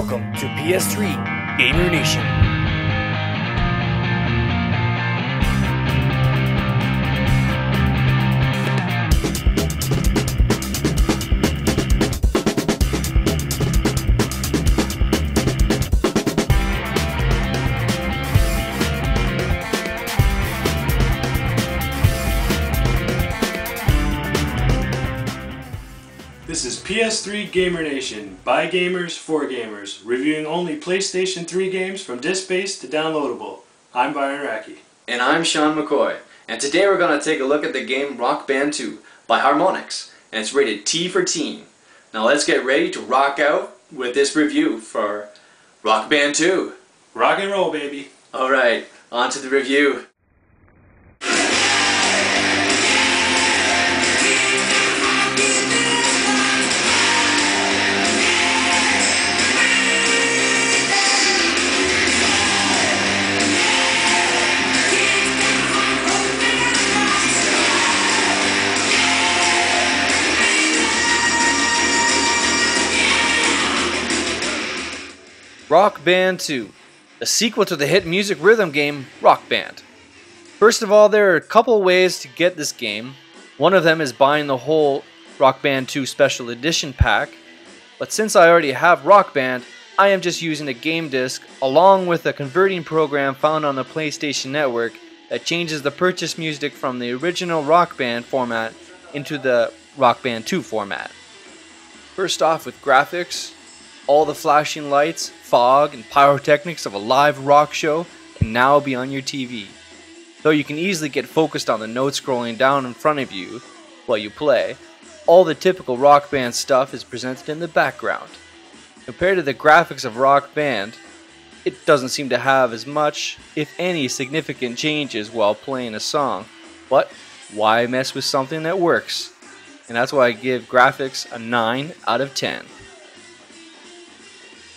Welcome to PS3 Gamer Nation. This is PS3 Gamer Nation, by gamers, for gamers, reviewing only PlayStation 3 games from disk-based to downloadable. I'm Byron Racky. And I'm Sean McCoy. And today we're going to take a look at the game Rock Band 2 by Harmonix. And it's rated T for Teen. Now let's get ready to rock out with this review for Rock Band 2. Rock and roll, baby. Alright, on to the review. Rock Band 2, the sequel to the hit music rhythm game Rock Band. First of all, there are a couple ways to get this game. One of them is buying the whole Rock Band 2 Special Edition pack, but since I already have Rock Band, I am just using a game disc along with a converting program found on the PlayStation Network that changes the purchase music from the original Rock Band format into the Rock Band 2 format. First off with graphics, all the flashing lights, fog, and pyrotechnics of a live rock show can now be on your TV. Though you can easily get focused on the notes scrolling down in front of you while you play, all the typical Rock Band stuff is presented in the background. Compared to the graphics of Rock Band, it doesn't seem to have as much, if any, significant changes while playing a song. But why mess with something that works? And that's why I give graphics a 9 out of 10.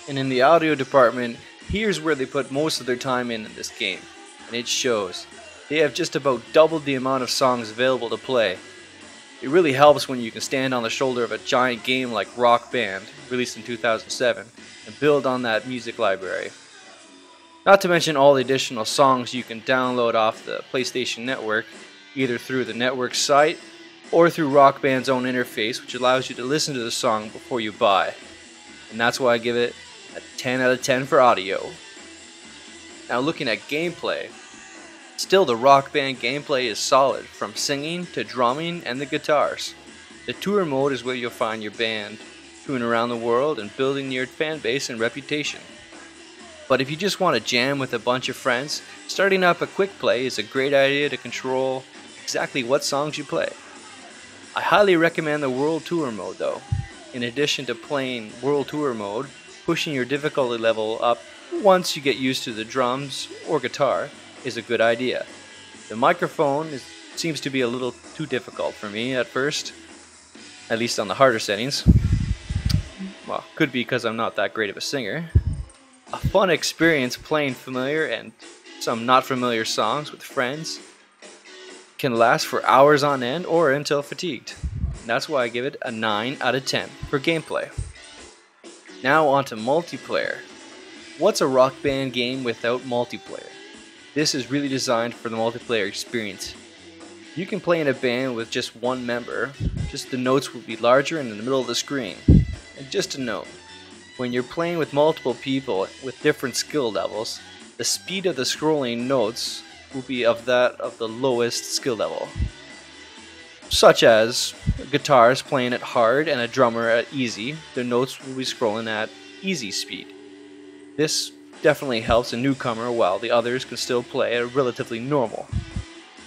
And in the audio department, here's where they put most of their time in this game, and it shows. They have just about doubled the amount of songs available to play. It really helps when you can stand on the shoulder of a giant game like Rock Band, released in 2007, and build on that music library. Not to mention all the additional songs you can download off the PlayStation Network, either through the network site or through Rock Band's own interface, which allows you to listen to the song before you buy. And that's why I give it a 10 out of 10 for audio. Now looking at gameplay, still the Rock Band gameplay is solid, from singing to drumming and the guitars. The tour mode is where you'll find your band touring around the world and building your fan base and reputation. But if you just want to jam with a bunch of friends, starting up a quick play is a great idea to control exactly what songs you play. I highly recommend the World Tour mode though. In addition to playing World Tour mode, pushing your difficulty level up once you get used to the drums or guitar is a good idea. The microphone seems to be a little too difficult for me at first, at least on the harder settings. Well, could be because I'm not that great of a singer. A fun experience playing familiar and some not familiar songs with friends can last for hours on end or until fatigued. And that's why I give it a 9 out of 10 for gameplay. Now on to multiplayer. What's a Rock Band game without multiplayer? This is really designed for the multiplayer experience. You can play in a band with just one member, just the notes will be larger in the middle of the screen. And just a note, when you're playing with multiple people with different skill levels, the speed of the scrolling notes will be of that of the lowest skill level. Such as guitars playing at hard and a drummer at easy, the notes will be scrolling at easy speed. This definitely helps a newcomer while the others can still play at relatively normal.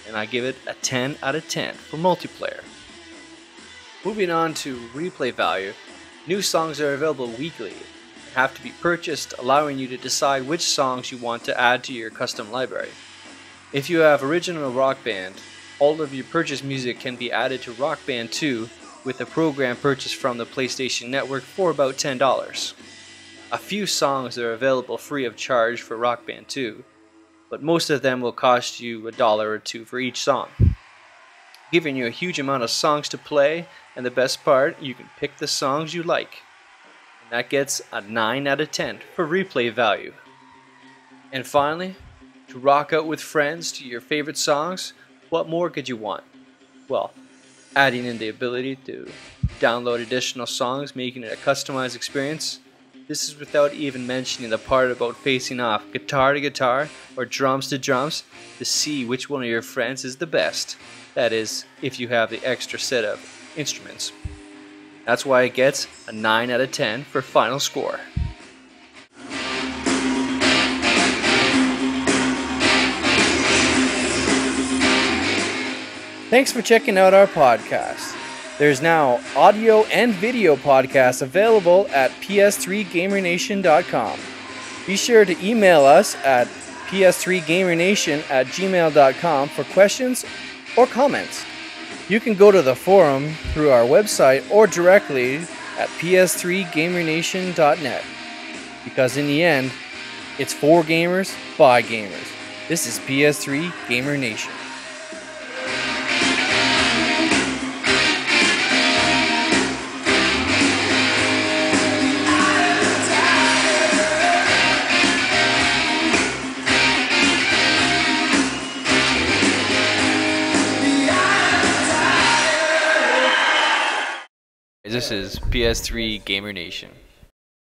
And I give it a 10 out of 10 for multiplayer. Moving on to replay value, new songs are available weekly and have to be purchased, allowing you to decide which songs you want to add to your custom library. If you have original Rock Band, all of your purchased music can be added to Rock Band 2 with a program purchased from the PlayStation Network for about $10. A few songs are available free of charge for Rock Band 2, but most of them will cost you $1 or $2 for each song, giving you a huge amount of songs to play, and the best part, you can pick the songs you like. That gets a 9 out of 10 for replay value. And finally, to rock out with friends to your favorite songs, what more could you want? Well, adding in the ability to download additional songs, making it a customized experience. This is without even mentioning the part about facing off guitar to guitar or drums to drums to see which one of your friends is the best. That is, if you have the extra set of instruments. That's why it gets a 9 out of 10 for final score. Thanks for checking out our podcast. There's now audio and video podcasts available at ps3gamernation.com. Be sure to email us at ps3gamernation@gmail.com for questions or comments. You can go to the forum through our website or directly at ps3gamernation.net. Because in the end, it's for gamers, by gamers. This is PS3 Gamer Nation. This is PS3 Gamer Nation.